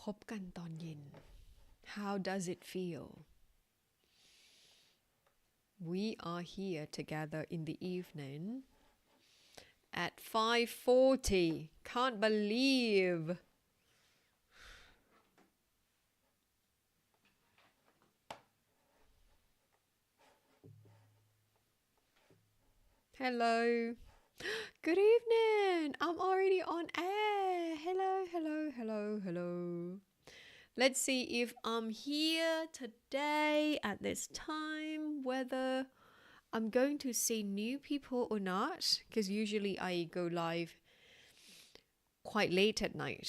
พบกันตอนเย็น How does it feel? We are here together in the evening at 5:40. Can't believe. Hello. Good evening. I'm already on air. Hello. Let's see if I'm here today at this time, whether I'm going to see new people or not, because usually I go live quite late at night,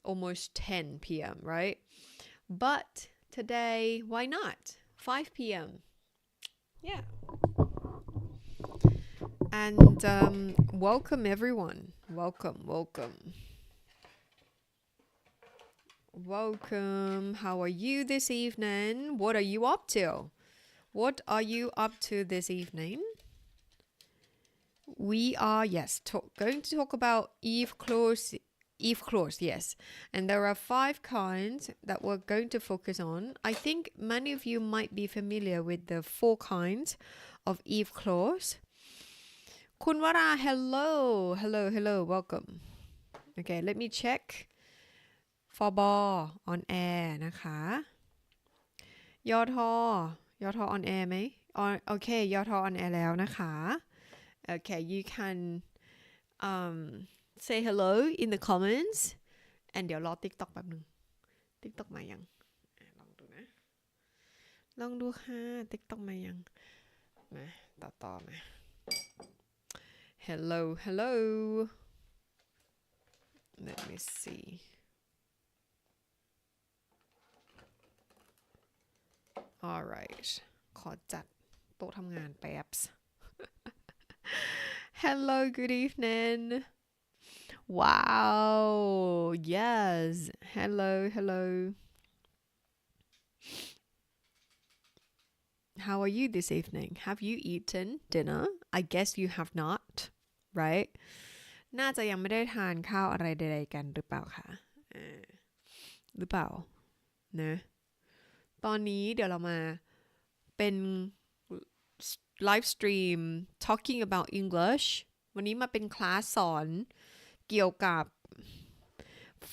almost 10 p.m., right? But today, why not? 5 p.m. Yeah. And welcome everyone. Welcome. How are you this evening? What are you up to? What are you up to this evening? We are, going to talk about if clause, yes. And there are 5 kinds that we're going to focus on. I think many of you might be familiar with the 4 kinds of if clause. Kunwara, hello, welcome. Okay, let me check. For ball on air นะคะยอทอ on air ไหม okay ยอทอ on air แล้วนะคะ okay you can say hello in the comments and เดี๋ยวรอ TikTok แป๊บนึง TikTok มายังลองดูนะลองดูค่ะ TikTok มายังมาต่อมา hello let me see alright ขอจัดโต๊ะทำงานแป๊บ hello good evening wow yes hello how are you this evening have you eaten dinner I guess you have not right น่าจะยังไม่ได้ทานข้าวอะไรใดๆกันหรือเปล่าคะหรือเปล่านะตอนนี้เดี๋ยวเรามาเป็นไลฟ์สตรีม talking about English วันนี้มาเป็นคลาสสอนเกี่ยวกับ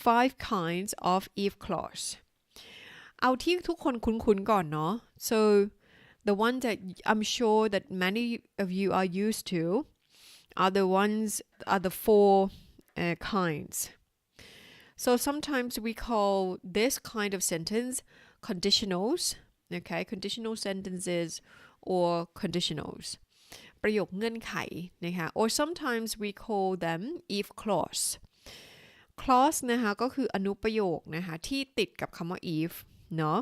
5 kinds of if clause เอาที่ทุกคนคุ้นๆก่อนเนาะ so the one that I'm sure that many of you are used to are the 4 kinds so sometimes we call this kind of sentence conditionals okay conditional sentences or conditionals ประโยคเงื่อนไขนะคะ or sometimes we call them if clause clause นะคะก็คืออนุประโยคนะคะที่ติดกับคำว่า if เนาะ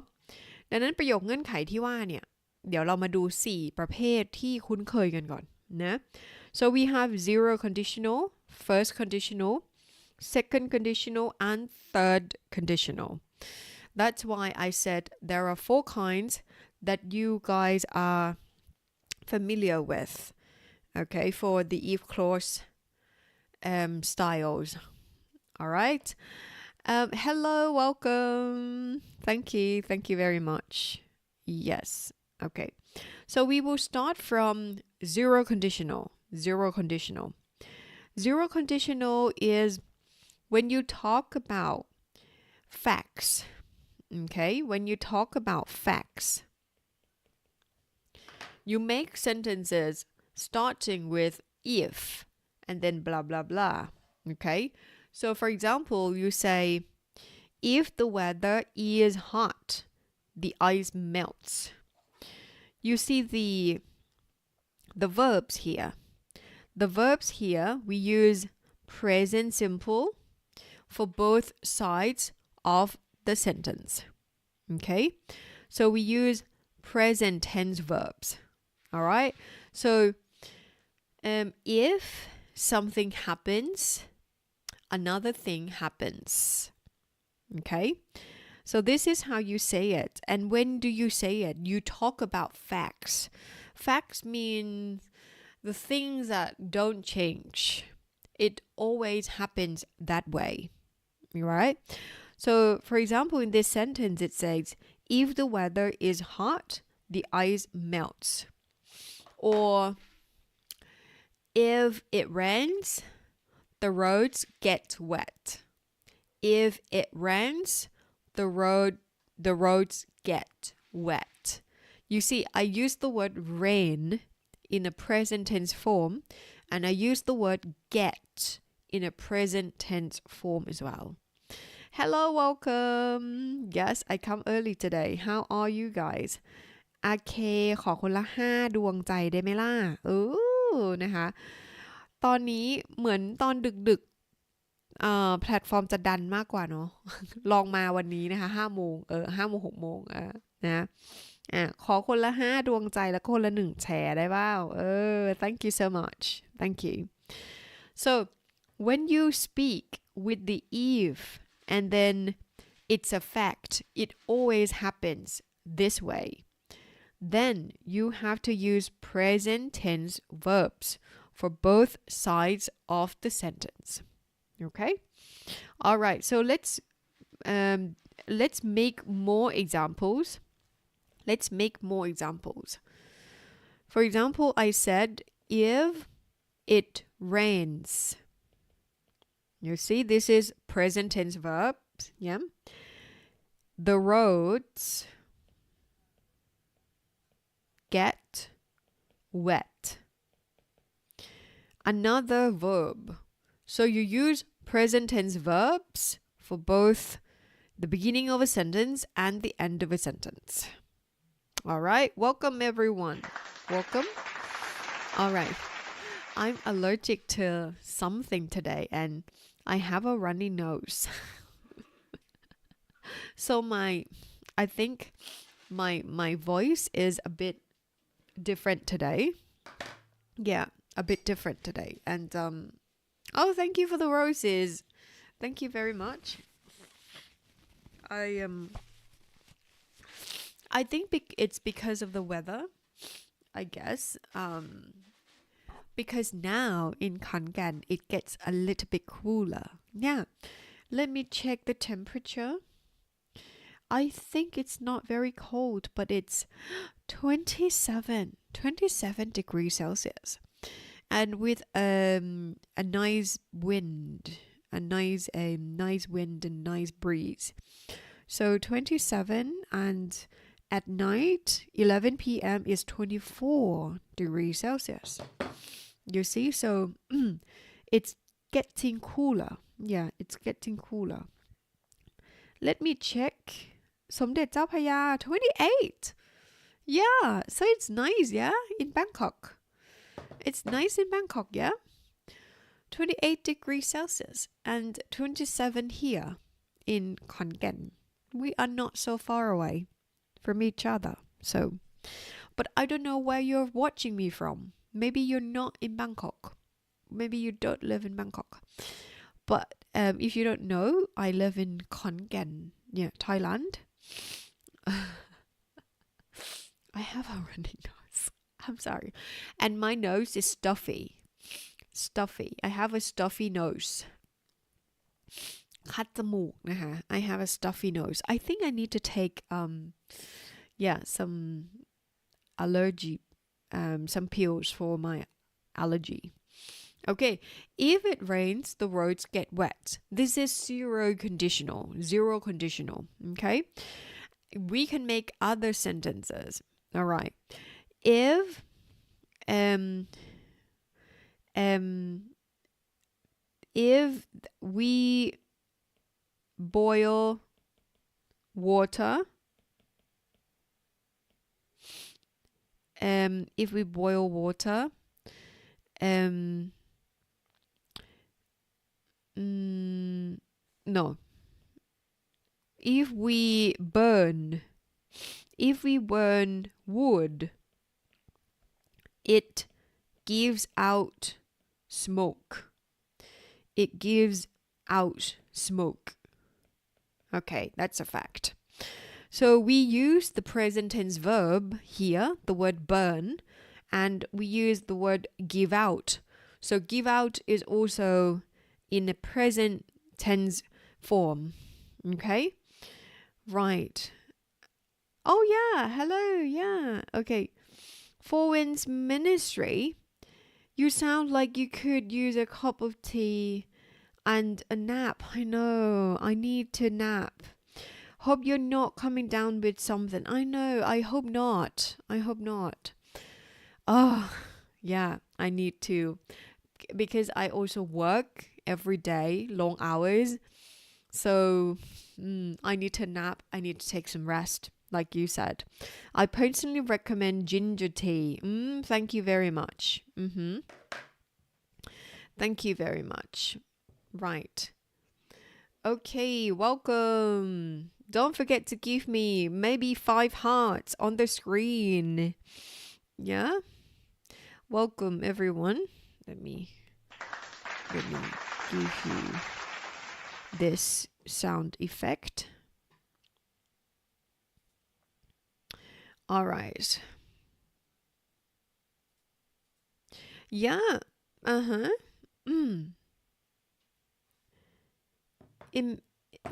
ดังนั้นประโยคเงื่อนไขที่ว่าเนี่ยเดี๋ยวเรามาดู4ประเภทที่คุ้นเคยกันก่อนนะ so we have zero conditional first conditional second conditional and third conditional that's why I said there are 4 kinds that you guys are familiar with okay for the if clause styles all right hello welcome thank you very much yes okay so we will start from zero conditional is when you talk about facts okay when you talk about facts you make sentences starting with if and then blah blah blah okay so for example you say if the weather is hot the ice melts you see the verbs here we use present simple for both sides of the sentence okay so we use present tense verbs all right so if something happens another thing happens okay so this is how you say it and when do you say it you talk about facts mean the things that don't change it always happens that way right So, for example, in this sentence, it says, if the weather is hot, the ice melts. Or, if it rains, the roads get wet. If it rains, the roads get wet. You see, I use the word rain in a present tense form, and I use the word get in a present tense form as well. Hello, welcome. Yes, I come early today. How are you guys? โอเคขอคนละ5 ดวงใจได้ไหมล่ะนะคะตอนนี้เหมือนตอนดึกแพลตฟอร์มจะดันมากกว่าเนาะ ลองมาวันนี้นะคะ5 โมง5 โมง 6 โมงนะขอคนละ5 ดวงใจแล้วคนละ1แชร์ได้เปล่าthank you so much thank you so when you speak with the if and then it's a fact it always happens this way then you have to use present tense verbs for both sides of the sentence. Okay? All right. So let's make more examples. Let's make more examples. For example, I said if it rains. You see, this is present tense verbs. Yeah. The roads get wet. Another verb. So you use present tense verbs for both the beginning of a sentence and the end of a sentence. All right. Welcome, everyone. Welcome. All right. I'm allergic to something today and I have a runny nose. So I think my voice is a bit different today. Yeah, a bit different today. And thank you for the roses. Thank you very much. I think it's because of the weather, I guess. Because now in Kangan it gets a little bit cooler. Yeah. Let me check the temperature. I think it's not very cold, but it's 27 degrees Celsius. And with a nice wind, a nice wind and nice breeze. So 27 and at night 11 p.m. is 24 degrees Celsius. You see, so it's getting cooler. Yeah, it's getting cooler. Let me check. สมเด็จเจ้าพระยา 28. Yeah, so it's nice, yeah, in Bangkok. It's nice in Bangkok, yeah? 28 degrees Celsius and 27 here in Khon Kaen. We are not so far away from each other. So, but I don't know where you're watching me from. Maybe you're not in Bangkok. Maybe you don't live in Bangkok. But if you don't know, I live in Khon Kaen, yeah, Thailand. I have a runny nose. I'm sorry. And my nose is stuffy. I have a stuffy nose. คัดจมูกนะคะ I have a stuffy nose. I think I need to take some allergy some pills for my allergy. Okay, if it rains, the roads get wet. This is zero conditional. Okay? We can make other sentences. All right. If we boil water, no. If we burn wood, it gives out smoke. Okay, that's a fact. So we use the present tense verb here, the word burn, and we use the word give out. So give out is also in a present tense form. Okay, right. Oh yeah, hello, yeah. Okay, for Win's ministry, you sound like you could use a cup of tea and a nap. I know, I need to nap. Hope you're not coming down with something. I know, I hope not. I hope not. Oh, yeah, I need to because I also work every day, long hours. So I need to nap. I need to take some rest, like you said. I personally recommend ginger tea. Thank you very much. Thank you very much. Right. Okay, welcome. Don't forget to give me maybe 5 hearts on the screen. Yeah? Welcome, everyone. Let me give you this sound effect. All right. Yeah.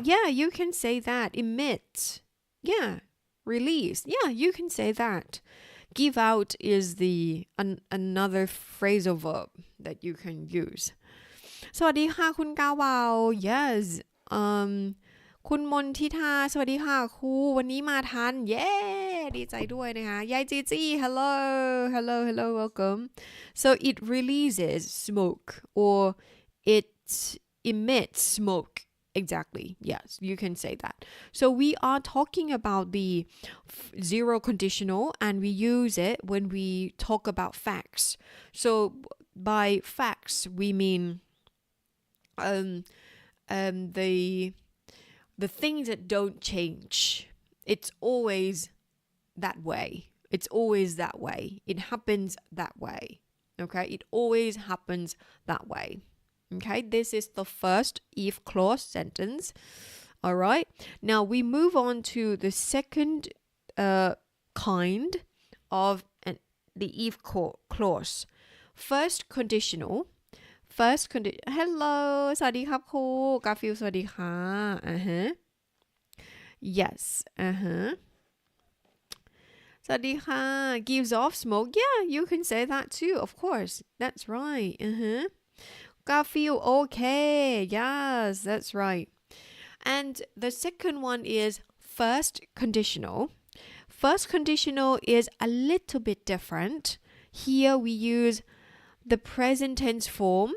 Yeah, you can say that. Emit. Yeah. Release. Yeah, you can say that. Give out is another phrasal verb that you can use. สวัสดีค่ะคุณกาวาว Yes คุณมนทิธาสวัสดีค่ะครูวันนี้มาทันเย้ดีใจด้วยนะคะยายจีจี้ hello welcome so it releases smoke or it emits smoke exactly yes you can say that so we are talking about the zero conditional and we use it when we talk about facts so by facts we mean the things that don't change it's always that way it's always that way it happens that way okay it always happens that way okay this is the first if clause sentence all right now we move on to the second kind of the if clause first conditional hello สวัสดีครับครูกาฟิลสวัสดีค่ะyes สวัสดีค่ะ gives off smoke yeah you can say that too of course that's rightกาฟิล okay yes that's right and the second one is first conditional is a little bit different here we use the present tense form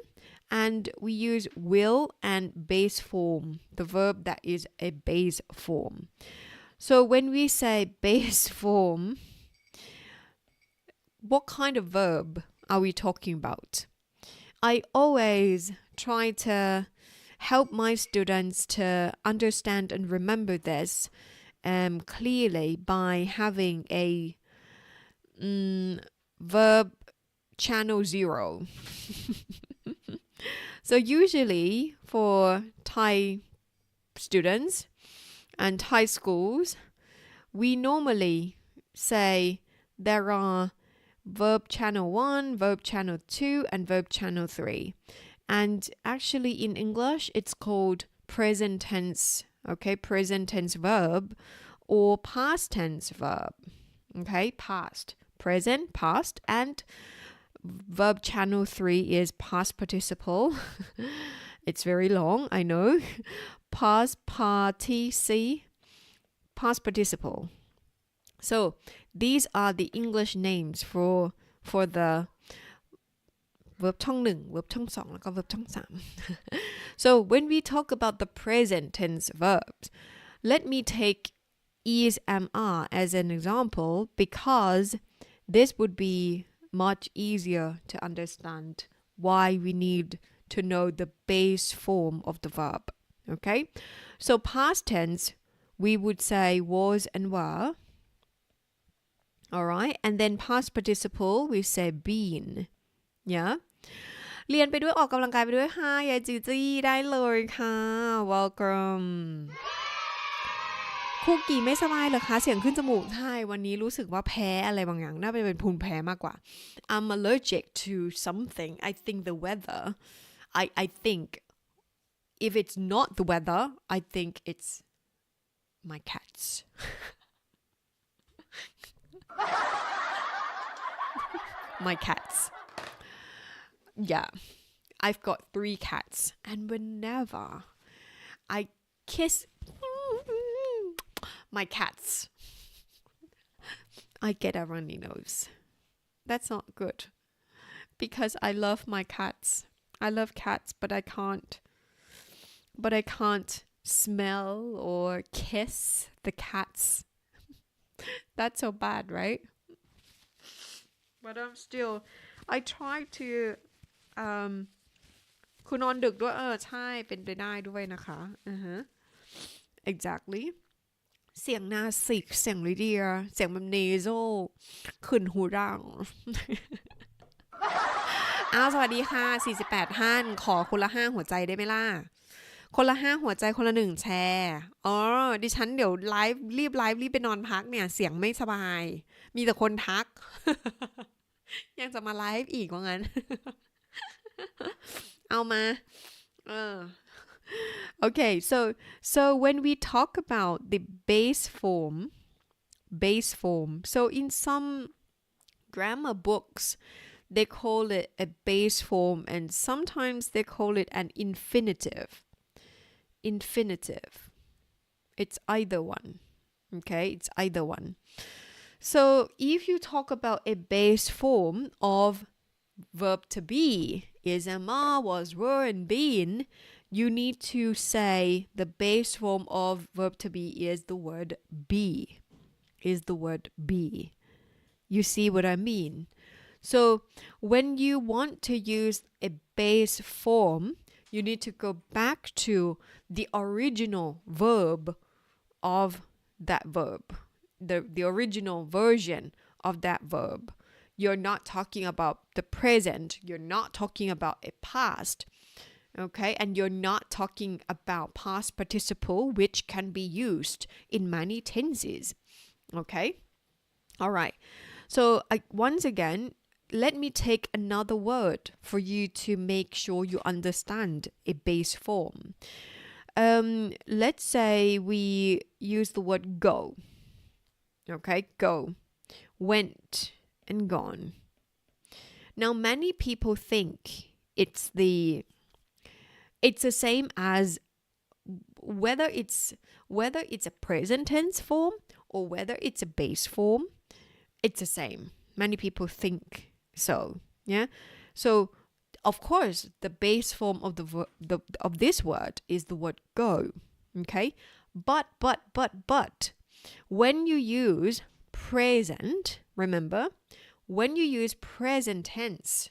and we use will and base form the verb that is a base form so when we say base form what kind of verb are we talking about I always try to help my students to understand and remember this clearly by having a verb channel 0 so usually for Thai students and Thai schools we normally say there are verb channel 1 verb channel 2 and verb channel 3 and actually in English it's called present tense okay present tense verb or past tense verb okay past present past and verb channel 3 is past participle it's very long I know past participle so these are the English names for the verb ช่อง1 verb ช่อง2แล้วก็ verb ช่อง3 so when we talk about the present tense verbs let me take is am are as an example because this would be much easier to understand why we need to know the base form of the verb okay so past tense we would say was and were all right and then past participle we say been yeah เรียนไปด้วยออกกำลังกายไปด้วยค่ะยายจีจี้ได้เลยค่ะ welcome คุกกี้ไม่สบายเหรอคะเสียงขึ้นจมูกใช่วันนี้รู้สึกว่าแพ้อะไรบางอย่างน่าจะเป็นภูมิแพ้มากกว่า I'm allergic to something I think the weather I think if it's not the weather I think it's my cats my cats yeah I've got 3 cats and whenever I kiss my cats I get a runny nose that's not good because I love my cats I love cats but I can't smell or kiss the cats that's so bad right but I'm still I try to คุณนอนดึกด้วยใช่เป็นไปได้ด้วยนะคะexactly เสียงนาสิกเสียงลิเดียเสียงแบบเนโซขึ้นหูรังสวัสดีค่ะ48ท่านขอคนละ5หัวใจได้ไหมล่ะคนละ5หัวใจคนละ1แชร์ดิฉันเดี๋ยวไลฟ์รีบไปนอนพักเนี่ยเสียงไม่สบายมีแต่คนทัก ยังจะมาไลฟ์อีกว่างั้น เอามา Okay, so when we talk about the base form, so in some grammar books, they call it a base form, and sometimes they call it an infinitive. It's either one. Okay, it's either one. So if you talk about a base form of verb to be, is, am, are, was, were, and been, you need to say the base form of verb to be is the word be. You see what I mean? So when you want to use a base form, you need to go back to the original verb of that verb, the original version of that verb. You're not talking about the present. You're not talking about a past. Okay, and you're not talking about past participle, which can be used in many tenses. Okay, all right. So once again, let me take another word for you to make sure you understand a base form. Let's say we use the word go. Okay, go, went, and gone. Now, many people think it's the same as whether it's a present tense form or whether it's a base form. It's the same. Many people think so. Yeah. So, of course, the base form of this word is the word go. Okay. But when you use present, remember, when you use present tense,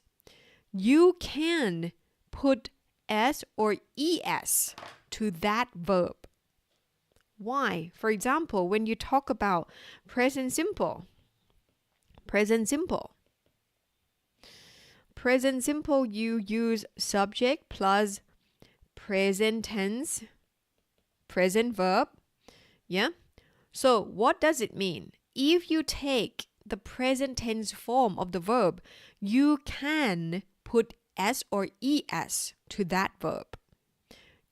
you can put s or es to that verb. Why? For example, when you talk about present simple, you use subject plus present tense, present verb. Yeah. So what does it mean? If you take the present tense form of the verb, you can put s or es to that verb.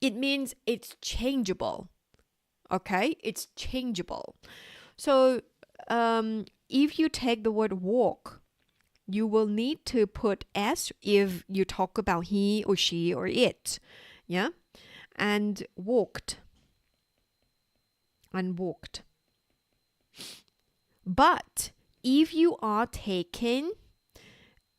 It means it's changeable. Okay, it's changeable. So if you take the word walk, you will need to put s if you talk about he or she or it. Yeah, and walked. But if you are taking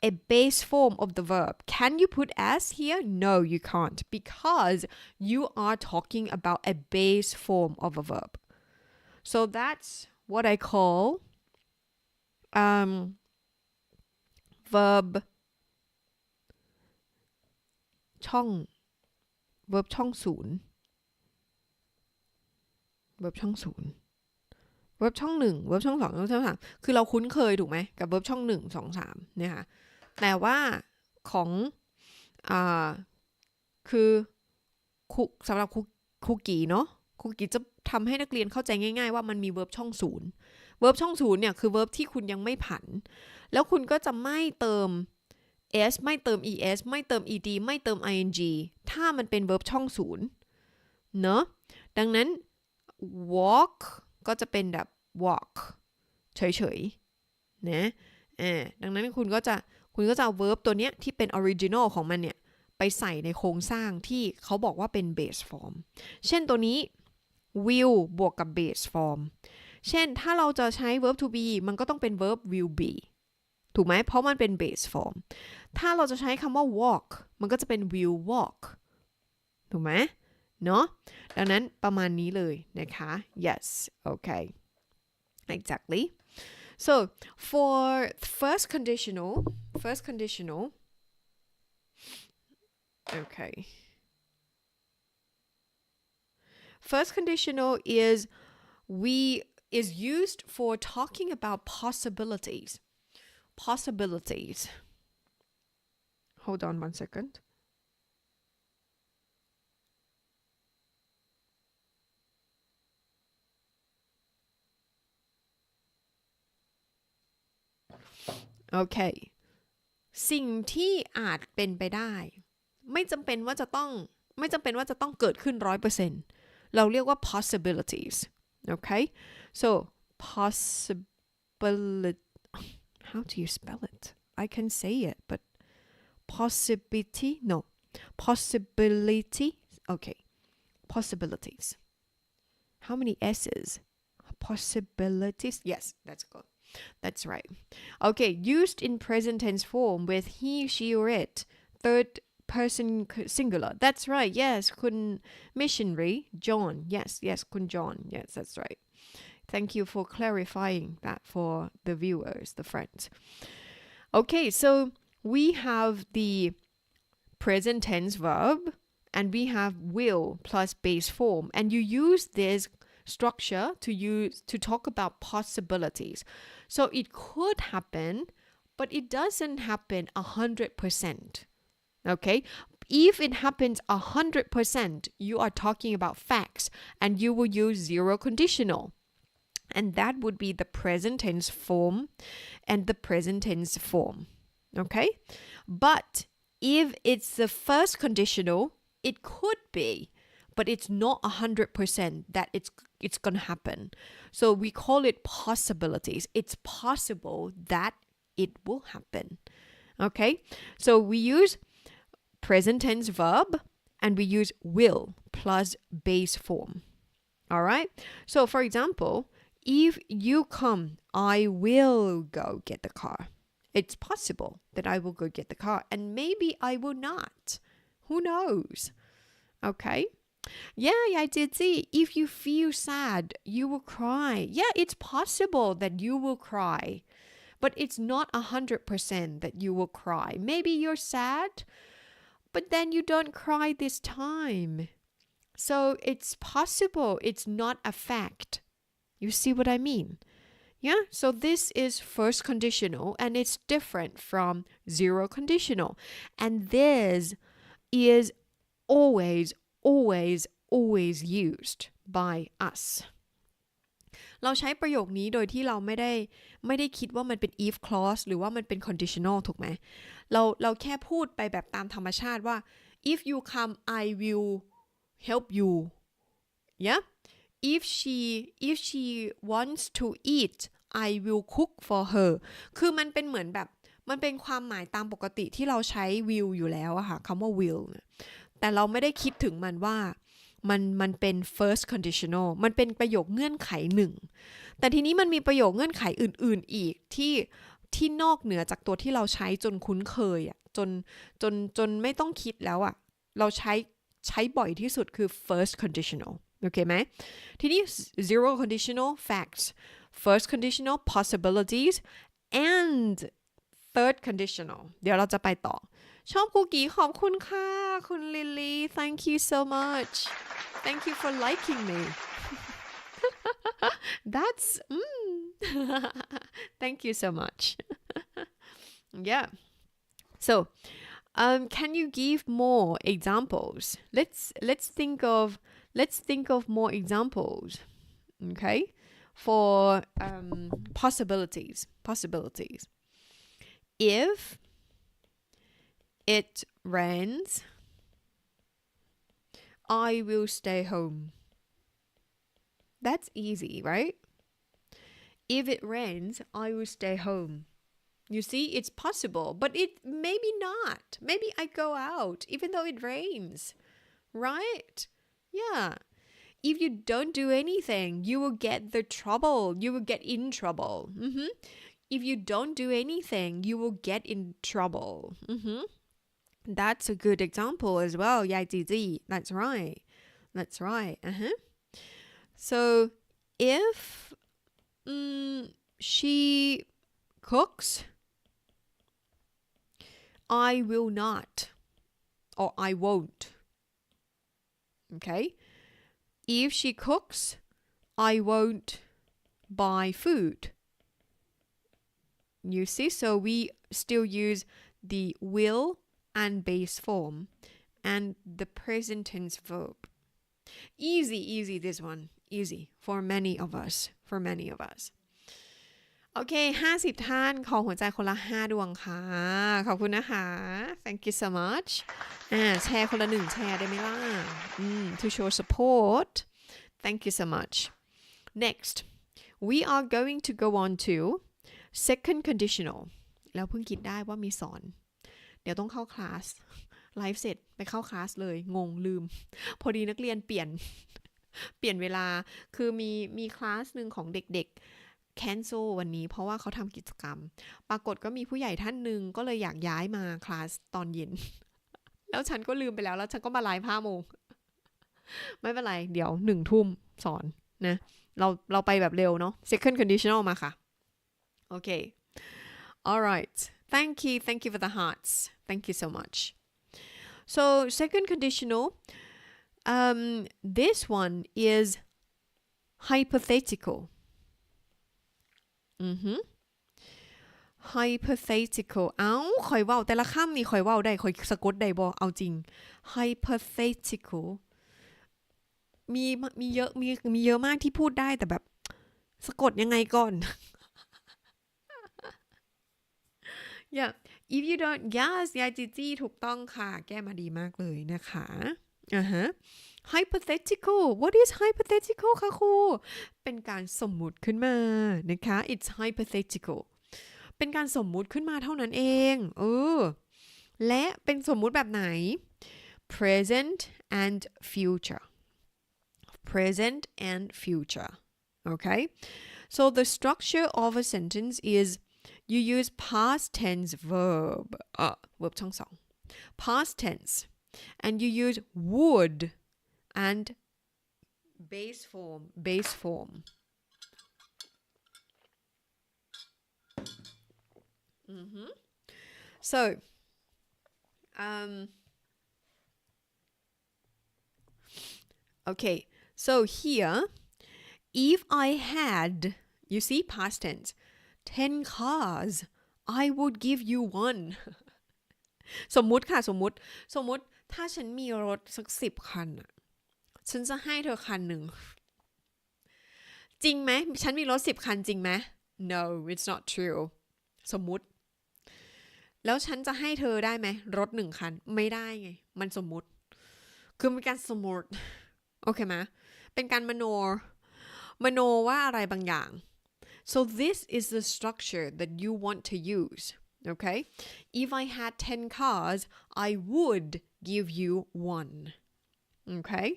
a base form of the verb, can you put s here? No, you can't, because you are talking about a base form of a verb. So that's what I call verb ช่อง verb ช่องศูนย์ verb ช่องศูนย์ verb ช่อง1 verb ช่อง2 verb ช่อง3คือเราคุ้นเคยถูกไหมกับ verb ช่อง1 2 3เนี่ยค่ะแต่ว่าของคือสำหรับครูกี่เนาะครูกี่จะทำให้นักเรียนเข้าใจง่ายๆว่ามันมี verb ช่อง0 verb ช่อง0เนี่ยคือ verb ที่คุณยังไม่ผันแล้วคุณก็จะไม่เติม s ไม่เติม es ไม่เติม ed ไม่เติม ing ถ้ามันเป็น verb ช่องศูนย์เนอะดังนั้น walk ก็จะเป็นแบบ walk เฉยๆนะดังนั้นคุณก็จะเอา verb ตัวเนี้ยที่เป็น original ของมันเนี่ยไปใส่ในโครงสร้างที่เขาบอกว่าเป็น base form เช่นตัวนี้ will บวกกับ base form เช่นถ้าเราจะใช้ verb to be มันก็ต้องเป็น verb will be ถูกไหมเพราะมันเป็น base form ถ้าเราจะใช้คำว่า walk มันก็จะเป็น will walk ถูกไหมเนาะดังนั้นประมาณนี้เลยนะคะ yes okay exactly so for first conditional okay first conditional is used for talking about possibilities hold on 1 second okay สิ่งที่อาจเป็นไปได้ไม่จำเป็นว่าจะต้องเกิดขึ้น 100% เราเรียกว่า possibilities okay so possibility how do you spell it I can say it but possibility okay possibilities how many s's possibilities yes that's right okay used in present tense form with he she or it third person singular that's right yes คุณ missionary John yes คุณ John yes that's right thank you for clarifying that for the viewers the friends okay so we have the present tense verb and we have will plus base form and you use this structure to talk about possibilities so it could happen but it doesn't happen 100% okay if it happens 100% you are talking about facts and you will use zero conditional and that would be the present tense form and the present tense form okay but if it's the first conditional it could be but it's not 100% that it's gonna happen so we call it possibilities it's possible that it will happen okay so we use present tense verb and we use will plus base form all right so for example if you come I will go get the car it's possible that I will go get the car and maybe I will not who knows okay yeah Gigi if you feel sad you will cry yeah it's possible that you will cry but it's not 100% that you will cry maybe you're sad but then you don't cry this time so it's possible it's not a fact you see what I mean yeah so this is first conditional and it's different from zero conditional and this is always used by us เราใช้ประโยคนี้โดยที่เราไม่ได้คิดว่ามันเป็น if clause หรือว่ามันเป็น conditional ถูกไหมเราแค่พูดไปแบบตามธรรมชาติว่า if you come I will help you yeah if she wants to eat I will cook for her คือมันเป็นเหมือนแบบมันเป็นความหมายตามปกติที่เราใช้ will อยู่แล้วอะค่ะคำว่า will แต่เราไม่ได้คิดถึงมันว่ามันเป็น first conditional มันเป็นประโยคเงื่อนไขหนึ่งแต่ทีนี้มันมีประโยคเงื่อนไขอื่นๆอีกที่นอกเหนือจากตัวที่เราใช้จนคุ้นเคยอะจนไม่ต้องคิดแล้วอะเราใช้บ่อยที่สุดคือ first conditional โอเคไหมทีนี้ zero conditional facts first conditional possibilities and third conditional เดี๋ยวเราจะไปต่อชอบคุกกี้ขอบคุณค่ะคุณลิลลี่ thank you so much thank you for liking me that's thank you so much yeah so can you give more examples let's think of more examples okay for possibilities if it rains I will stay home that's easy right if it rains I will stay home you see it's possible but it maybe not maybe I go out even though it rains right yeah if you don't do anything you will get the trouble you will get in trouble if you don't do anything you will get in trouble that's a good example as well ยายจีจี that's right that's right so if she cooks I will not or I won't okay if she cooks I won't buy food you see so we still use the will and base form and the present tense verb easy this one easy for many of usโอเค50ท่านขอหัวใจคนละ5ดวงค่ะขอบคุณนะคะ thank you so much แชร์คนละ1แชร์ได้ไหมล่ะto show support thank you so much next we are going to go on to second conditional แล้วเพิ่งคิดได้ว่ามีสอนเดี๋ยวต้องเข้าคลาสไลฟ์เสร็จไปเข้าคลาสเลยงงลืมพอดีนักเรียนเปลี่ยนเวลาคือมีคลาสนึงของเด็กๆcancel วันนี้เพราะว่าเขาทำกิจกรรมปรากฏก็มีผู้ใหญ่ท่านหนึ่งก็เลยอยากย้ายมาคลาสตอนเย็นแล้วฉันก็ลืมไปแล้วฉันก็มาไลฟ์5 โมงไม่เป็นไรเดี๋ยว1 ทุ่มสอนนะเราไปแบบเร็วเนาะ second conditional มาค่ะโอเค alright thank you for the hearts thank you so much so second conditional this one is hypothetical hypothetical ข่อยเว้าแต่ละคำนี่ข่อยเว้าได้ข่อยสะกดได้บ่เอาจริง hypothetical มีเยอะมากที่พูดได้แต่แบบสะกดยังไงก่อน yeah if you don't yes ยายจีจี้ถูกต้องค่ะแก้มาดีมากเลยนะคะhypothetical what is hypothetical คะครูเป็นการสมมุติขึ้นมานะคะ it's hypothetical เป็นการสมมุติขึ้นมาเท่านั้นเองและเป็นสมมุติแบบไหน present and future okay so the structure of a sentence is you use past tense verb verb ช่องสอง past tense and you use would and base form so okay so here if I had you see past tense 10 cars I would give you one สมมุติค่ะสมมุติถ้าฉันมีรถสัก10 คันฉันจะให้เธอคันหนึ่งจริงไหมฉันมีรถ10 คันจริงไหม no it's not true สมมุติแล้วฉันจะให้เธอได้ไหมรถ1 คันไม่ได้ไงมันสมมุติคือเป็นการสมมุติโอเคไหมเป็นการมโนว่าอะไรบางอย่าง so this is the structure that you want to use okay if I had 10 cars I would give you one okay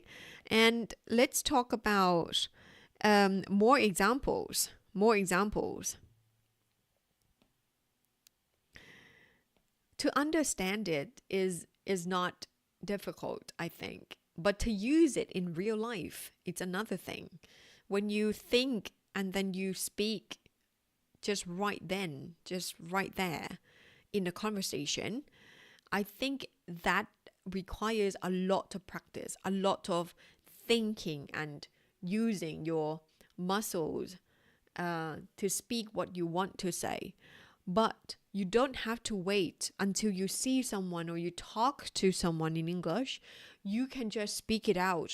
and let's talk about more examples to understand it is not difficult I think but to use it in real life it's another thing when you think and then you speak just right there in the conversation I think that requires a lot of practice a lot of thinking and using your muscles to speak what you want to say but you don't have to wait until you see someone or you talk to someone in English you can just speak it out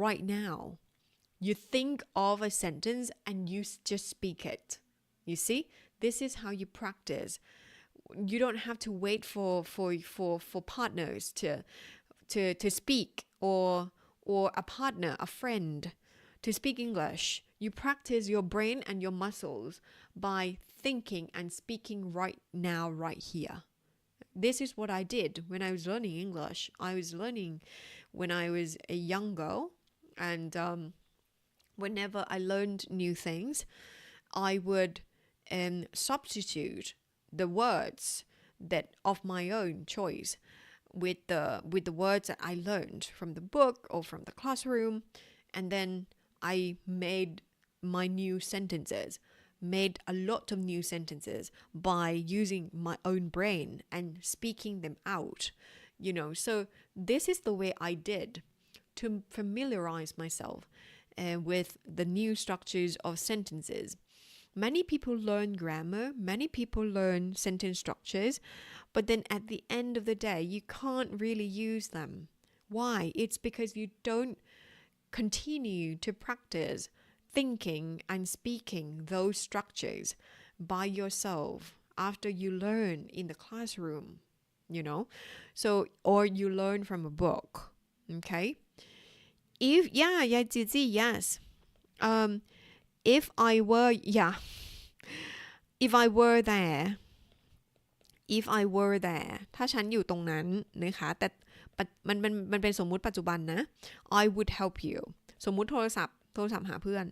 right now you think of a sentence and you just speak it you see this is how you practice you don't have to wait for partners to speak or a partner, a friend to speak English. You practice your brain and your muscles by thinking and speaking right now, right here. This is what I did when I was learning English. I was learning when I was a young girl, and whenever I learned new things, I would substitute the words that of my own choice with the words that I learned from the book or from the classroom, and then I made my new sentences, made a lot of new sentences by using my own brain and speaking them out, so this is the way I did to familiarize myself with the new structures of sentences. Many people learn grammar, many people learn sentence structures, but then at the end of the day, you can't really use them. Why? It's because you don't continue to practice thinking and speaking those structures by yourself after you learn in the classroom, so, or you learn from a book, okay? Yes. If I were there ถ้าฉันอยู่ตรงนั้นนะคะแต่มันเป็นสมมุติปัจจุบันนะ I would help you สมมุติโทรศัพท์หาเพื่อน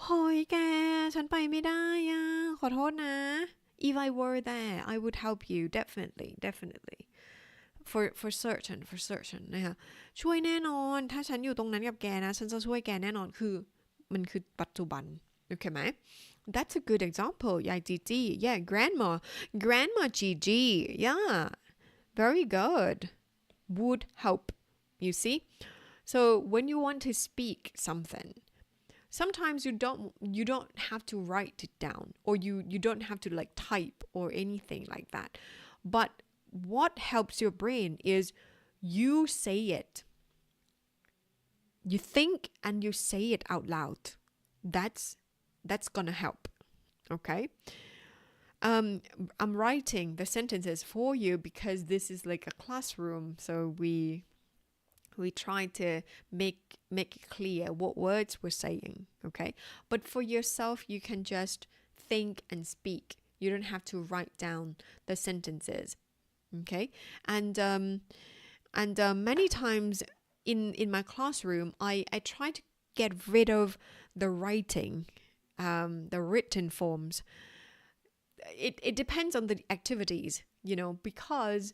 เฮ้ยแกฉันไปไม่ได้อ่ะขอโทษนะ If I were there I would help you definitely for certain นะคะช่วยแน่นอนถ้าฉันอยู่ตรงนั้นกับแกนะฉันจะช่วยแกแน่นอนคือมันคือปัจจุบันโอเคไหม That's a good example ยาย Gigi yeah grandma Gigi yeah very good would help you see so when you want to speak something sometimes you don't have to write it down or you don't have to like type or anything like that but what helps your brain is you say it you think and you say it out loud that's gonna help okay I'm writing the sentences for you because this is like a classroom so we try to make it clear what words we're saying okay but for yourself you can just think and speak you don't have to write down the sentences okay and many times in my classroom I try to get rid of the writing the written forms it depends on the activities because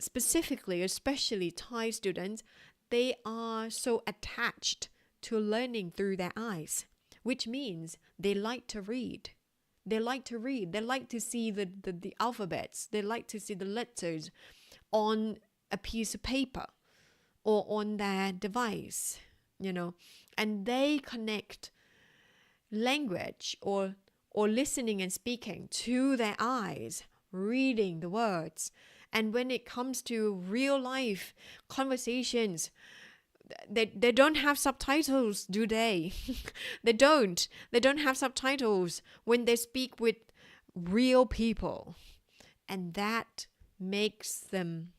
specifically especially Thai students they are so attached to learning through their eyes which means they like to read they like to see the alphabets they like to see the letters on a piece of paper or on their device and they connect language or listening and speaking to their eyes reading the words and when it comes to real life conversations they don't have subtitles do they they don't have subtitles when they speak with real people and that makes them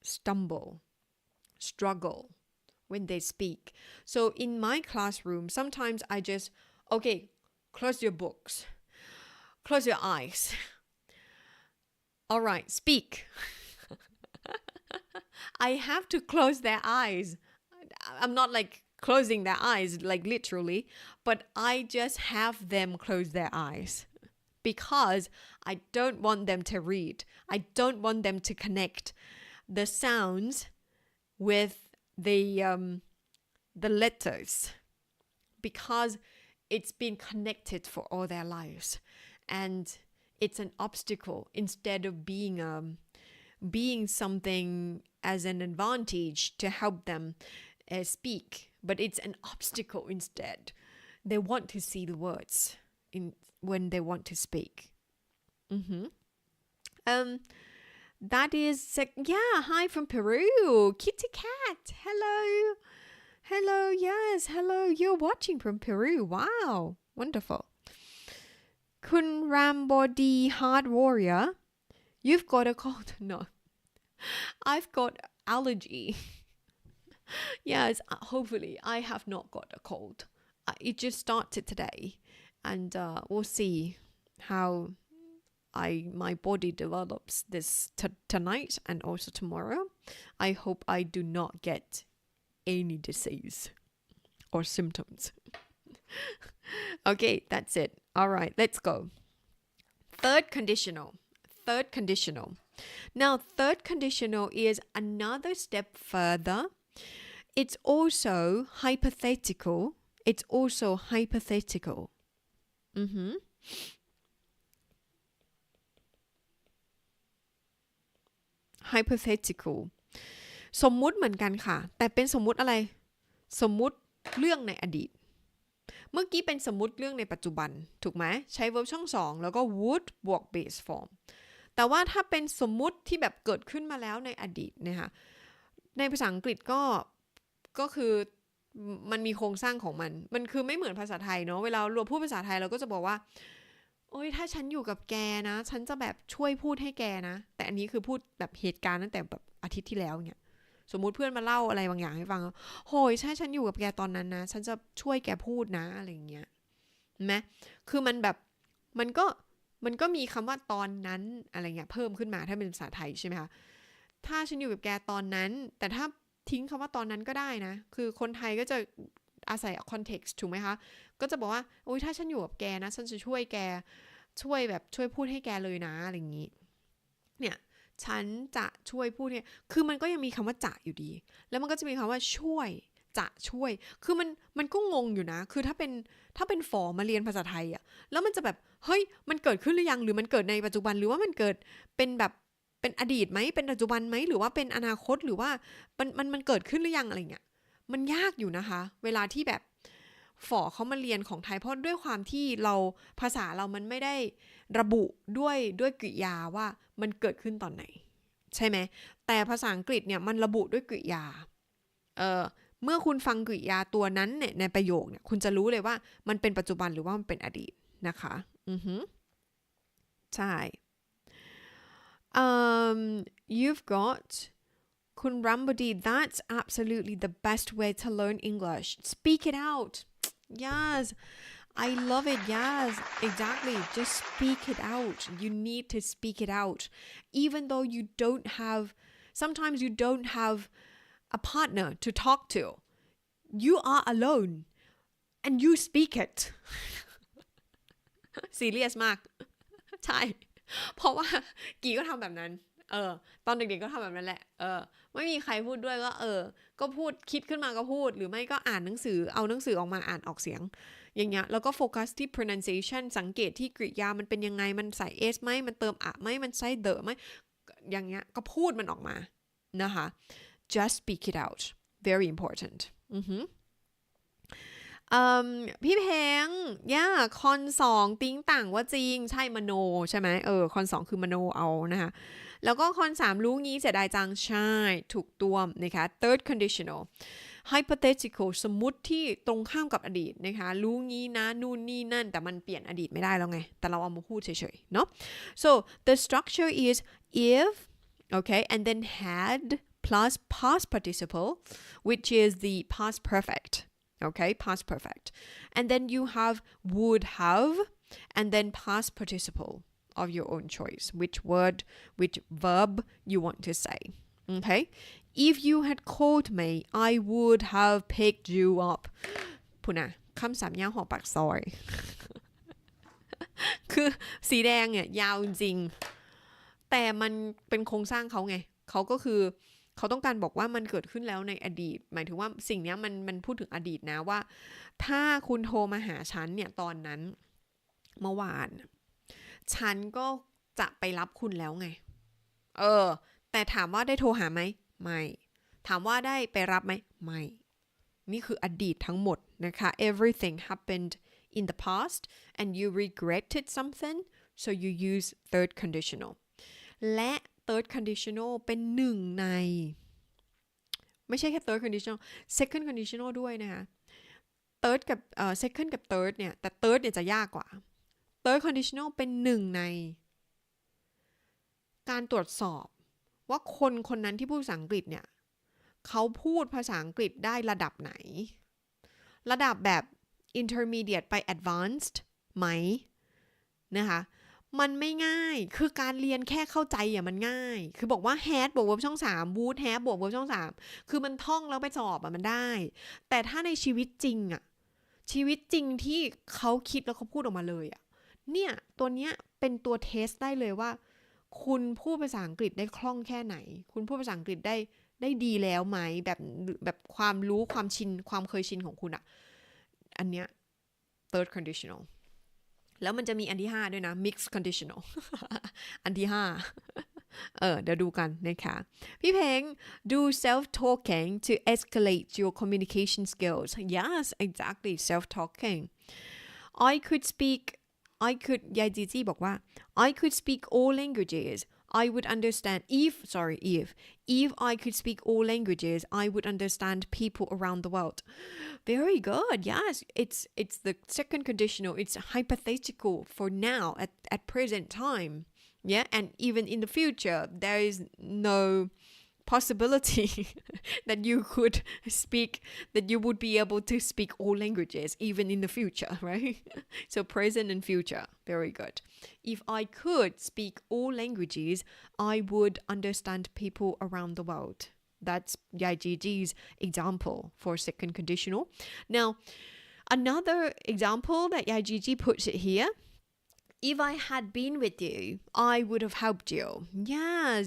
struggle when they speak so in my classroom sometimes I just okay close your books close your eyes all right speak I have to close their eyes I'm not like closing their eyes like literally but I just have them close their eyes because I don't want them to read I don't want them to connect the sounds with the letters because it's been connected for all their lives and it's an obstacle instead of being something as an advantage to help them speak but it's an obstacle instead they want to see the words when they want to speak that is yeah hi from Peru Kitty Cat hello yes hello you're watching from Peru wow wonderful คุณ Rambo D Hard Warrior you've got a cold no I've got allergy yes hopefully I have not got a cold it just started today and we'll see how my body develops this tonight and also tomorrow I hope I do not get any disease or symptoms okay that's it all right let's go third conditional now third conditional is another step further it's also hypothetical hypothetical สมมุติเหมือนกันค่ะแต่เป็นสมมุติอะไรสมมุติเรื่องในอดีตเมื่อกี้เป็นสมมุติเรื่องในปัจจุบันถูกไหมใช้ verb ช่อง2แล้วก็ would บวก base form แต่ว่าถ้าเป็นสมมุติที่แบบเกิดขึ้นมาแล้วในอดีตนะคะในภาษาอังกฤษก็คือมันมีโครงสร้างของมันคือไม่เหมือนภาษาไทยเนาะเวลาเราพูดภาษาไทยเราก็จะบอกว่าโอ๊ยถ้าฉันอยู่กับแกนะฉันจะแบบช่วยพูดให้แกนะแต่อันนี้คือพูดแบบเหตุการณ์ตั้งแต่แบบอาทิตย์ที่แล้วเนี่ยสมมุติเพื่อนมาเล่าอะไรบางอย่างให้ฟังโหยใช่ฉันอยู่กับแกตอนนั้นนะฉันจะช่วยแกพูดนะอะไรอย่างเงี้ยเห็นไหมคือมันแบบมันก็มีคำว่าตอนนั้นอะไรเงี้ยเพิ่มขึ้นมาถ้าเป็นภาษาไทยใช่ไหมคะถ้าฉันอยู่กับแกตอนนั้นแต่ถ้าทิ้งคำว่าตอนนั้นก็ได้นะคือคนไทยก็จะอาศัย context ถูกไหมคะก็จะบอกว่าโอ๊ยถ้าฉันอยู่กับแกนะฉันจะช่วยแกช่วยพูดให้แกเลยนะอะไรอย่างงี้เนี่ยฉันจะช่วยพูดเนี่ยคือมันก็ยังมีคำว่าจะอยู่ดีแล้วมันก็จะมีคำว่าช่วยจะช่วยคือมันก็งงอยู่นะคือถ้าเป็นฝอมาเรียนภาษาไทยอ่ะแล้วมันจะแบบเฮ้ยมันเกิดขึ้นหรือยังหรือมันเกิดในปัจจุบันหรือว่ามันเกิดเป็นแบบเป็นอดีตไหมเป็นปัจจุบันไหมหรือว่าเป็นอนาคตหรือว่ามันเกิดขึ้นหรือยังอะไรเงี้ยมันยากอยู่นะคะเวลาที่แบบฝอเขามาเรียนของไทยเพราะด้วยความที่เราภาษาเรามันไม่ได้ระบุด้วยกริยาว่ามันเกิดขึ้นตอนไหนใช่ไหมแต่ภาษาอังกฤษเนี่ยมันระบุด้วยกริยาเมื่อคุณฟังกริยาตัวนั้นเนี่ยในประโยคเนี่ยคุณจะรู้เลยว่ามันเป็นปัจจุบันหรือว่ามันเป็นอดีตนะคะใช่you've got คุณ Rambody that's absolutely the best way to learn English speak it out yes I love it yes exactly just speak it out you need to speak it out even though you don't have sometimes you don't have a partner to talk to you are alone and you speak it serious มากใช่เพราะว่ากีก็ทำแบบนั้นตอนเด็กๆก็ทำแบบนั้นแหละไม่มีใครพูดด้วยก็พูดคิดขึ้นมาก็พูดหรือไม่ก็อ่านหนังสือเอาหนังสือออกมาอ่านออกเสียงอย่างเงี้ยแล้วก็โฟกัสที่ pronunciation สังเกตที่กริยามันเป็นยังไงมันใส่ s ไหมมันเติมอะไหมมันใส่ the ไหมอย่างเงี้ยก็พูดมันออกมานะคะ just speak it out very important พี่เพงคอน2ติ้งต่างว่าจริงใช่มโนใช่ไหมคอน2คือมโนเอานะคะแล้วก็คอน3รู้งี้เสียดายจังใช่ถูกตัวนะคะ third conditional hypothetical สมมุติที่ตรงข้ามกับอดีตนะคะรู้งี้นะนู่นนี่นั่นแต่มันเปลี่ยนอดีตไม่ได้แล้วไงแต่เราเอามาพูดเฉยๆเนาะ so the structure is if okay and then had plus past participle which is the past perfect okay past perfect and then you have would have and then past participle of your own choice which verb you want to say okay if you had called me I would have picked you up พูดนะคำศัพท์ยาวหอปากซอย คือสีแดงเนี่ยยาวจริงแต่มันเป็นโครงสร้างเขาไงเขาก็คือเขาต้องการบอกว่ามันเกิดขึ้นแล้วในอดีตหมายถึงว่าสิ่งนี้มันพูดถึงอดีตนะว่าถ้าคุณโทรมาหาฉันเนี่ยตอนนั้นเมื่อวานฉันก็จะไปรับคุณแล้วไงแต่ถามว่าได้โทรหาไหมไม่ถามว่าได้ไปรับไหมไม่นี่คืออดีตทั้งหมดนะคะ everything happened in the past and you regretted something so you use third conditional และ third conditional เป็นหนึ่งในไม่ใช่แค่ third conditional second conditional ด้วยนะคะ third กับsecond กับ third เนี่ยแต่ third เนี่ยจะยากกว่า third conditional เป็นหนึ่งในการตรวจสอบว่าคนคนนั้นที่พูดภาษาอังกฤษเนี่ยเขาพูดภาษาอังกฤษได้ระดับไหนระดับแบบ intermediate ไป advanced ไหมนะคะมันไม่ง่ายคือการเรียนแค่เข้าใจมันง่ายคือบอกว่า had บวก verb ช่อง3 would have บวก verb ช่อง3คือมันท่องแล้วไปสอบมันได้แต่ถ้าในชีวิตจริงชีวิตจริงที่เขาคิดแล้วเขาพูดออกมาเลยเนี่ยตัวเนี้ยเป็นตัวเทสได้เลยว่าคุณพูดภาษาอังกฤษได้คล่องแค่ไหนคุณพูดภาษาอังกฤษได้ดีแล้วไหมแบบความรู้ความชินความเคยชินของคุณอันเนี้ย third conditional แล้วมันจะมีอันที่5ด้วยนะ mixed conditional อันที่5เดี๋ยวดูกันนะคะพี่เพง do self talking to escalate your communication skills yes exactly self talking I couldยายจีจี้บอกว่า I could speak all languages I would understand if I could speak all languages I would understand people around the world very good yes it's the second conditional it's hypothetical for now at present time yeah and even in the future there is no possibility that you would be able to speak all languages even in the future right so present and future very good if I could speak all languages I would understand people around the world that's Yai Gigi's example for second conditional now another example that Yai Gigi puts it here if I had been with you I would have helped you yes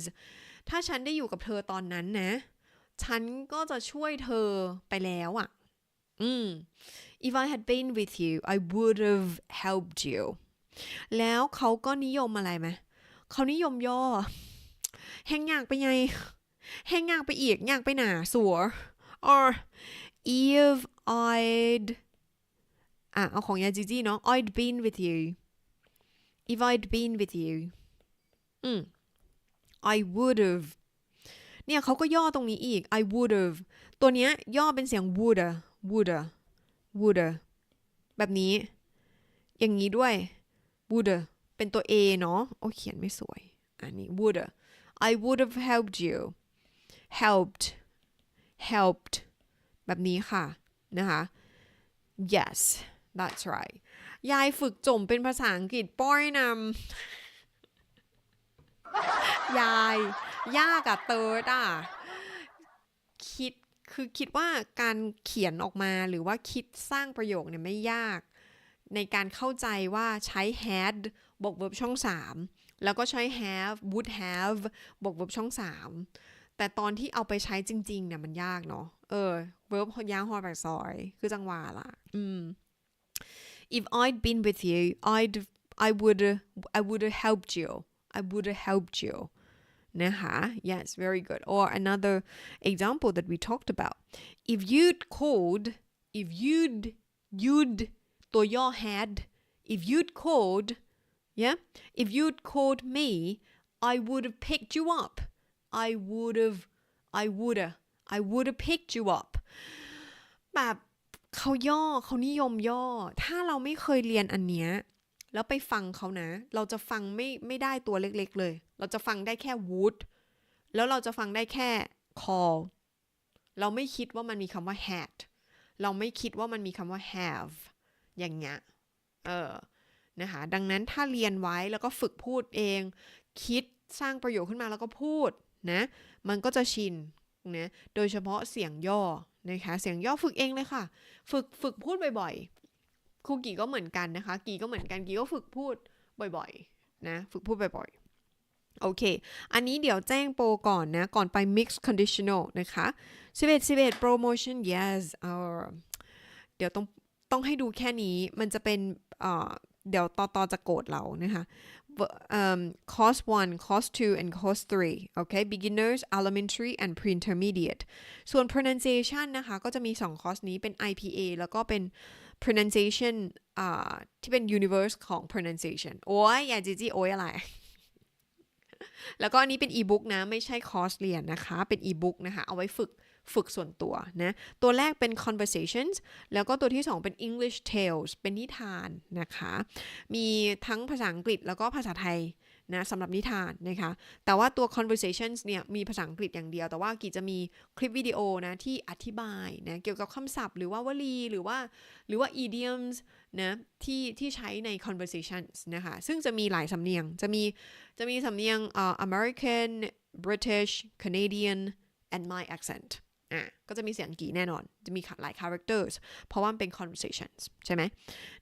ถ้าฉันได้อยู่กับเธอตอนนั้นนะฉันก็จะช่วยเธอไปแล้วif I had been with you I would have helped you แล้วเขาก็นิยมอะไรไหมเขานิยมย่อแห้งยากไปไงแห้งยากไปอีกยากไปหนาสัว or if I'd เอาของยาจีจี้เนาะ I'd been with you if I'd been with you I would have เนี่ยเขาก็ย่อตรงนี้อีก I would have ตัวเนี้ยย่อเป็นเสียง would แบบนี้อย่างนี้ด้วย would เป็นตัว A เนาะโอ้เขียนไม่สวยอันนี้ would I would have helped you helped แบบนี้ค่ะนะคะ yes that's right ยายฝึกจมเป็นภาษาอังกฤษป้อยนำยายยากเติร์ดคิดว่าการเขียนออกมาหรือว่าคิดสร้างประโยคเนี่ยไม่ยากในการเข้าใจว่าใช้ had บวก verb ช่อง3แล้วก็ใช้ have would have บวก verb ช่อง3แต่ตอนที่เอาไปใช้จริงๆเนี่ยมันยากเนาะverb ยางฮอปากซอยคือจังหวะล่ะif I'd been with you I would have helped youนะคะyes very good or another example that we talked about if you'dตัวย่อ had if you'd called me I would have picked you up I would have picked you up แบบเขานิยมย่อถ้าเราไม่เคยเรียนอันเนี้ยแล้วไปฟังเขานะเราจะฟังไม่ได้ตัวเล็กๆเลยเราจะฟังได้แค่ would แล้วเราจะฟังได้แค่ call เราไม่คิดว่ามันมีคำว่า had เราไม่คิดว่ามันมีคำว่า have อย่างเงี้ยนะคะดังนั้นถ้าเรียนไว้แล้วก็ฝึกพูดเองคิดสร้างประโยคขึ้นมาแล้วก็พูดนะมันก็จะชินนะโดยเฉพาะเสียงย่อนะคะเสียงย่อฝึกเองเลยค่ะฝึกพูดบ่อยๆครูกี่ก็เหมือนกันนะคะกี่ก็เหมือนกันกี่ก็ฝึกพูดบ่อยๆนะฝึกพูดบ่อยๆโอเคอันนี้เดี๋ยวแจ้งโปรก่อนนะก่อนไป mixed conditional นะคะ11 promotion yes เดี๋ยวต้องให้ดูแค่นี้มันจะเป็นเดี๋ยวต่อจะโกรธเรานะคะ course 1 course 2 and course 3 okay beginners elementary and pre-intermediate ส่วน pronunciation นะคะก็จะมี2คอร์สนี้เป็น IPA แล้วก็เป็น pronunciation ที่เป็น universe ของ pronunciation โอ้ยอย่าจีโอ้ยอะไร แล้วก็อันนี้เป็น e-book นะไม่ใช่คอร์สเรียนนะคะเป็น e-book นะคะเอาไว้ ฝึกส่วนตัวนะตัวแรกเป็น conversations แล้วก็ตัวที่2เป็น English tales เป็นนิทานนะคะมีทั้งภาษาอังกฤษแล้วก็ภาษาไทยนะสำหรับนิทานนะคะแต่ว่าตัว conversations เนี่ยมีภาษาอังกฤษอย่างเดียวแต่ว่ากีจะมีคลิปวิดีโอนะที่อธิบายนะเกี่ยวกับคำศัพท์หรือว่าวลีหรือว่าidioms นะที่ใช้ใน conversations นะคะซึ่งจะมีหลายสำเนียงจะมีสำเนียงAmerican British Canadian and my accent ก็จะมีเสียงกี่แน่นอนจะมีหลาย characters เพราะว่ามันเป็น conversations ใช่ไหม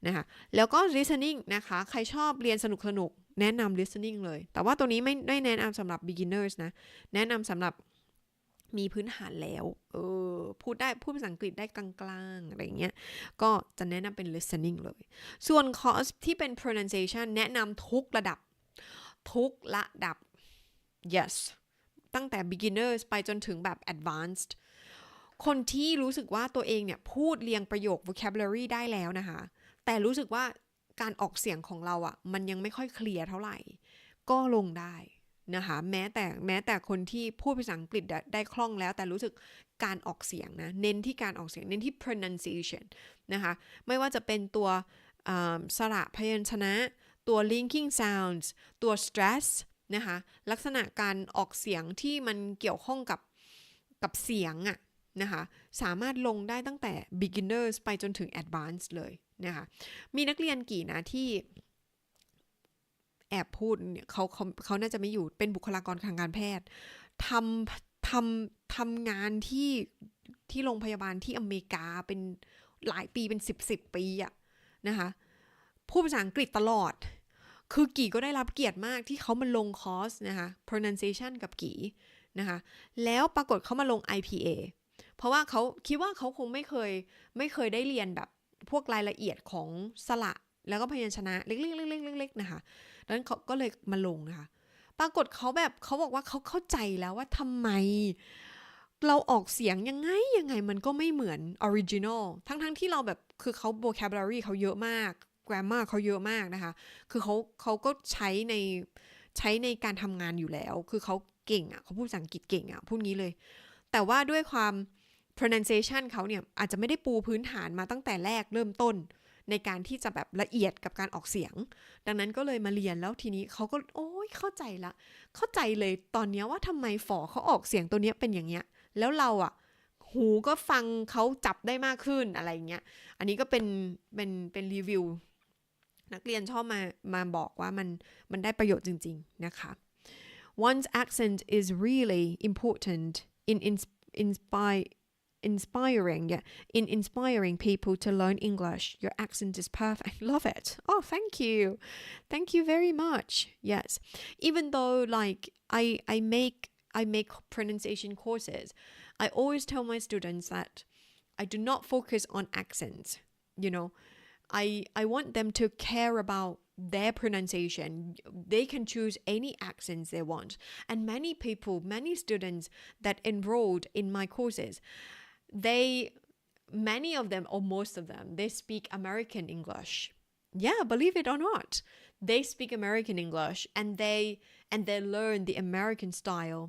นะคะแล้วก็ listening นะคะใครชอบเรียนสนุกแนะนำ listening เลยแต่ว่าตัวนี้ไม่แนะนำสำหรับ beginners นะแนะนำสำหรับมีพื้นฐานแล้วพูดภาษาอังกฤษได้กลางๆอะไรเงี้ยก็จะแนะนำเป็น listening เลยส่วนคอร์สที่เป็น pronunciation แนะนำทุกระดับyes ตั้งแต่ beginners ไปจนถึงแบบ advanced คนที่รู้สึกว่าตัวเองเนี่ยพูดเรียงประโยค vocabulary ได้แล้วนะคะแต่รู้สึกว่าการออกเสียงของเราอ่ะมันยังไม่ค่อยเคลียร์เท่าไหร่ก็ลงได้นะคะแม้แต่คนที่พูดภาษาอังกฤษได้คล่องแล้วแต่รู้สึกการออกเสียงนะเน้นที่การออกเสียงเน้นที่ pronunciation นะคะไม่ว่าจะเป็นตัวสระพยัญชนะตัว linking sounds ตัว stress นะคะลักษณะการออกเสียงที่มันเกี่ยวข้องกับเสียงอ่ะนะคะสามารถลงได้ตั้งแต่ beginners ไปจนถึง advanced เลยนะคะมีนักเรียนกี่นะที่แอบพูดเนี่ยเขาน่าจะไม่อยู่เป็นบุคลากรทางการแพทย์ทำงานที่โรงพยาบาลที่อเมริกาเป็นหลายปีเป็น10ปีอะนะคะพูดภาษาอังกฤษตลอดคือกี่ก็ได้รับเกียรติมากที่เขามาลงคอร์สนะคะ pronunciation กับกี่นะคะแล้วปรากฏเขามาลง IPA เพราะว่าเขาคิดว่าเขาคงไม่เคยได้เรียนแบบพวกรายละเอียดของสระแล้วก็พยัญชนะเล็กๆนะคะดังนั้นเขาก็เลยมาลงนะคะปรากฏเขาบอกว่าเขาเข้าใจแล้วว่าทำไมเราออกเสียงยังไงมันก็ไม่เหมือนออริจินอลทั้งที่เราแบบคือเขา vocabulary เขาเยอะมาก grammar เขาเยอะมากนะคะคือเขาก็ใช้ในการทำงานอยู่แล้วคือเขาเก่งอ่ะเขาพูดภาษาอังกฤษเก่งอ่ะพูดงี้เลยแต่ว่าด้วยความ pronunciation เขาเนี่ยอาจจะไม่ได้ปูพื้นฐานมาตั้งแต่แรกเริ่มต้นในการที่จะแบบละเอียดกับการออกเสียงดังนั้นก็เลยมาเรียนแล้วทีนี้เขาก็เข้าใจเลยตอนนี้ว่าทำไมฝอเขาออกเสียงตัวนี้เป็นอย่างเงี้ยแล้วเราอ่ะหูก็ฟังเขาจับได้มากขึ้นอะไรเงี้ยอันนี้ก็เป็นรีวิวนักเรียนชอบมาบอกว่ามันได้ประโยชน์จริงๆนะคะ One's accent is really important in inspiring people to learn English. Your accent is perfect. Love it. Oh, thank you very much. Yes, even though like I make pronunciation courses, I always tell my students that I do not focus on accents. I want them to care about their pronunciation. They can choose any accents they want. And many students that enrolled in my courses, many of them or most of them, they speak American English. Yeah, believe it or not. They speak American English and they learn the American style.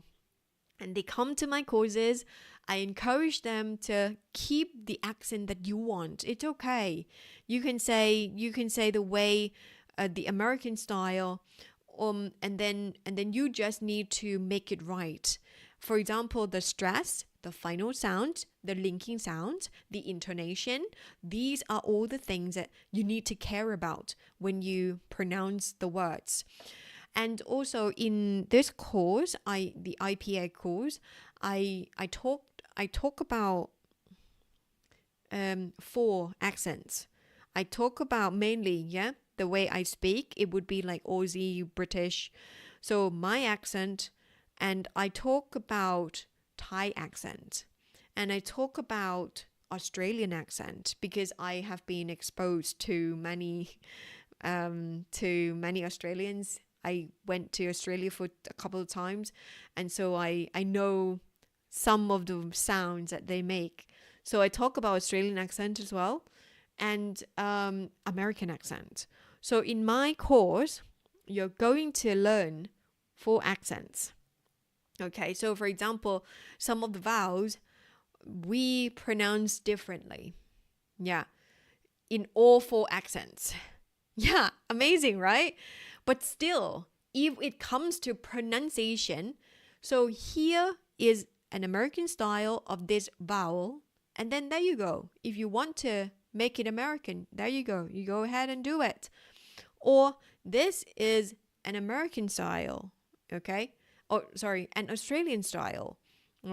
And they come to my courses. I encourage them to keep the accent that you want. It's okay. You can say the way the American style, and then you just need to make it right. For example, the stress, the final sound, the linking sounds, the intonation. These are all the things that you need to care about when you pronounce the words. And also in this course, the IPA course, I talk about 4 accents. I talk about mainly, the way I speak. It would be like Aussie, British. So my accent, and I talk about Thai accent, and I talk about Australian accent because I have been exposed to many Australians. I went to Australia for a couple of times, and so I know some of the sounds that they make. So I talk about Australian accent as well, and American accent. So in my course, you're going to learn 4 accents. Okay, so for example, some of the vowels, we pronounce differently yeah in all four accents yeah amazing right but still if it comes to pronunciation so here is an American style of this vowel and then there you go if you want to make it American there you go ahead and do it or this is an American style okay oh sorry an Australian style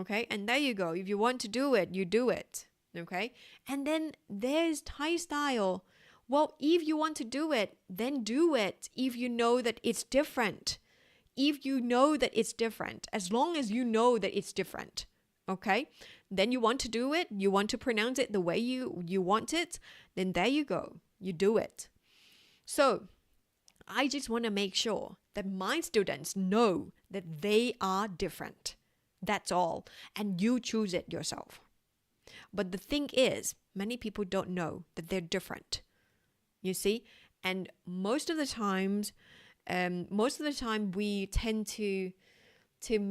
okay and there you go if you want to do it you do it okay and then there's Thai style well if you want to do it then do it if you know that it's different if you know that it's different as long as you know that it's different okay then you want to do it you want to pronounce it the way you want it then there you go you do it so I just want to make sure that my students know that they are different that's all and you choose it yourself but the thing is many people don't know that they're different you see and most of the time we tend to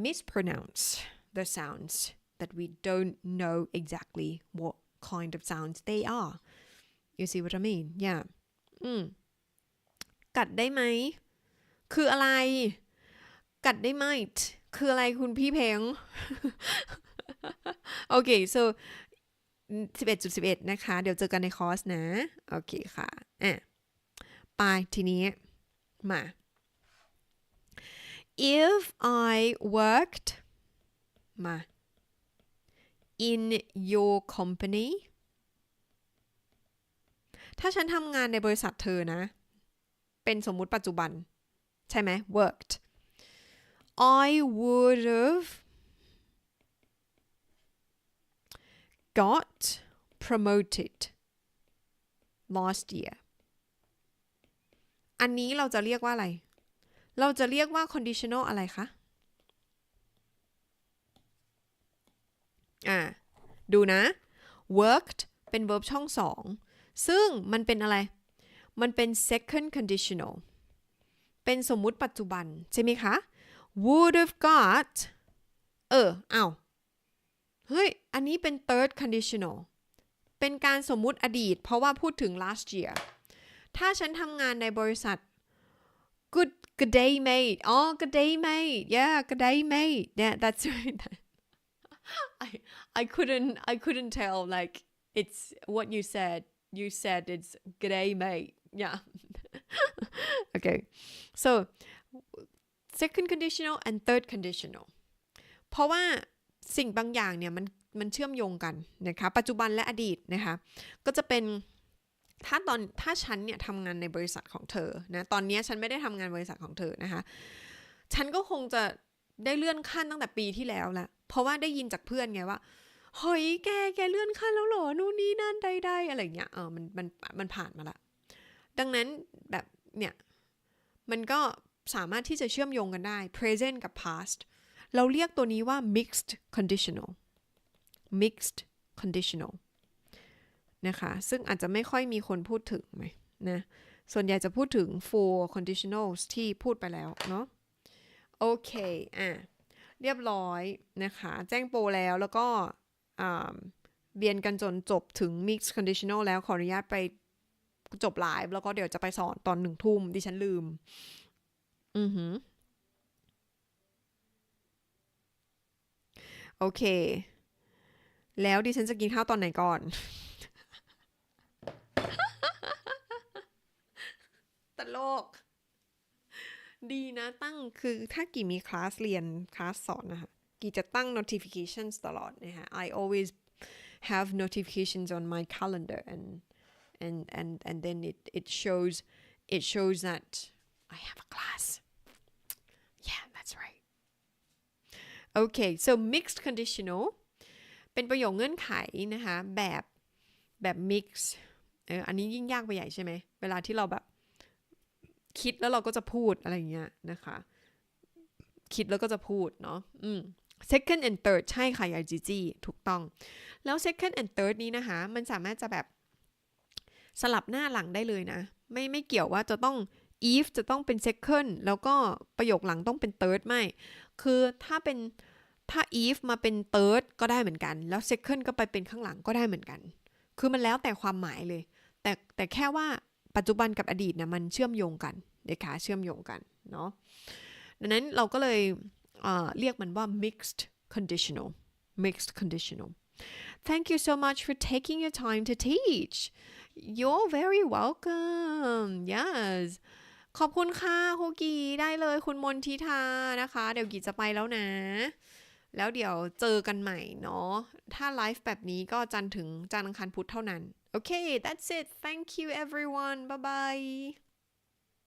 mispronounce the sounds that we don't know exactly what kind of sounds they are you see what I mean yeah กัดได้ไหมคืออะไรกัดได้ไหมคืออะไรคุณพี่เพง โอเค so 11.11 นะคะเดี๋ยวเจอกันในคอร์สนะโอเคค่ะไปทีนี้มา if I worked มา in your company ถ้าฉันทำงานในบริษัทเธอนะเป็นสมมุติปัจจุบันใช่ไหม worked I would have got promoted last year อันนี้เราจะเรียกว่าอะไรเราจะเรียกว่า conditional อะไรคะดูนะ worked เป็น verb ช่องสองซึ่งมันเป็นอะไรมันเป็น second conditional เป็นสมมุติปัจจุบันใช่ไหมคะ would have got เฮ้ยอันนี้เป็น third conditional เป็นการสมมุติอดีตเพราะว่าพูดถึง last year ถ้าฉันทำงานในบริษัท good day mate good day mate yeah good day mate yeah that's right I couldn't tell like it's what you said it's good day mate yeah okay so second conditional and third conditional เพราะว่าสิ่งบางอย่างเนี่ยมันเชื่อมโยงกันนะคะปัจจุบันและอดีตนะคะก็จะเป็นถ้าฉันเนี่ยทำงานในบริษัทของเธอนะตอนนี้ฉันไม่ได้ทำงานบริษัทของเธอนะคะฉันก็คงจะได้เลื่อนขั้นตั้งแต่ปีที่แล้วละเพราะว่าได้ยินจากเพื่อนไงว่าเฮ้ยแกเลื่อนขั้นแล้วเหรอนู่นนี่นั่นใดๆอะไรเงี้ยมันผ่านมาละดังนั้นแบบเนี่ยมันก็สามารถที่จะเชื่อมโยงกันได้ present กับ past เราเรียกตัวนี้ว่า mixed conditional นะคะซึ่งอาจจะไม่ค่อยมีคนพูดถึงไหมนะส่วนใหญ่จะพูดถึง four conditionals ที่พูดไปแล้วเนาะโอเคเรียบร้อยนะคะแจ้งโปรแล้วก็เรียนกันจนจบถึง mixed conditional แล้วขออนุญาตไปจบไลฟ์แล้วก็เดี๋ยวจะไปสอนตอน 1 ทุ่มดิฉันลืมโอเคแล้วดิฉันจะกินข้าวตอนไหนก่อนตลกดีนะตั้งคือถ้ากี่มีคลาสเรียนคลาสสอนนะคะกี่จะตั้ง notifications ตลอดนะคะ I always have notifications on my calendar and then it shows that I have a class yeah that's right okay so mixed conditional เป็นประโยคเงื่อนไขนะคะแบบ mix อันนี้ยิ่งยากไปใหญ่ใช่ไหมเวลาที่เราแบบคิดแล้วเราก็จะพูดอะไรอย่างเงี้ยนะคะคิดแล้วก็จะพูดเนาะsecond and third ใช่ค่ะยายจีจี้ถูกต้องแล้ว second and third นี้นะคะมันสามารถจะแบบสลับหน้าหลังได้เลยนะไม่เกี่ยวว่าจะต้อง if จะต้องเป็น second แล้วก็ประโยคหลังต้องเป็น third ไม่คือถ้าเป็น ถ้า if มาเป็น third ก็ได้เหมือนกันแล้ว second ก็ไปเป็นข้างหลังก็ได้เหมือนกันคือมันแล้วแต่ความหมายเลยแต่แค่ว่าปัจจุบันกับอดีตนะมันเชื่อมโยงกันนะคะเชื่อมโยงกันเนาะดังนั้นเราก็เลยเรียกมันว่า mixed conditional Thank you so much for taking your time to teach You're very welcome Yes ขอบคุณค่ะครูกีได้เลยคุณมนทิทานะคะเดี๋ยวกีจะไปแล้วนะแล้วเดี๋ยวเจอกันใหม่เนาะถ้าไลฟ์แบบนี้ก็จันทร์อังคารพุธเท่านั้นโอเค that's it thank you everyone bye bye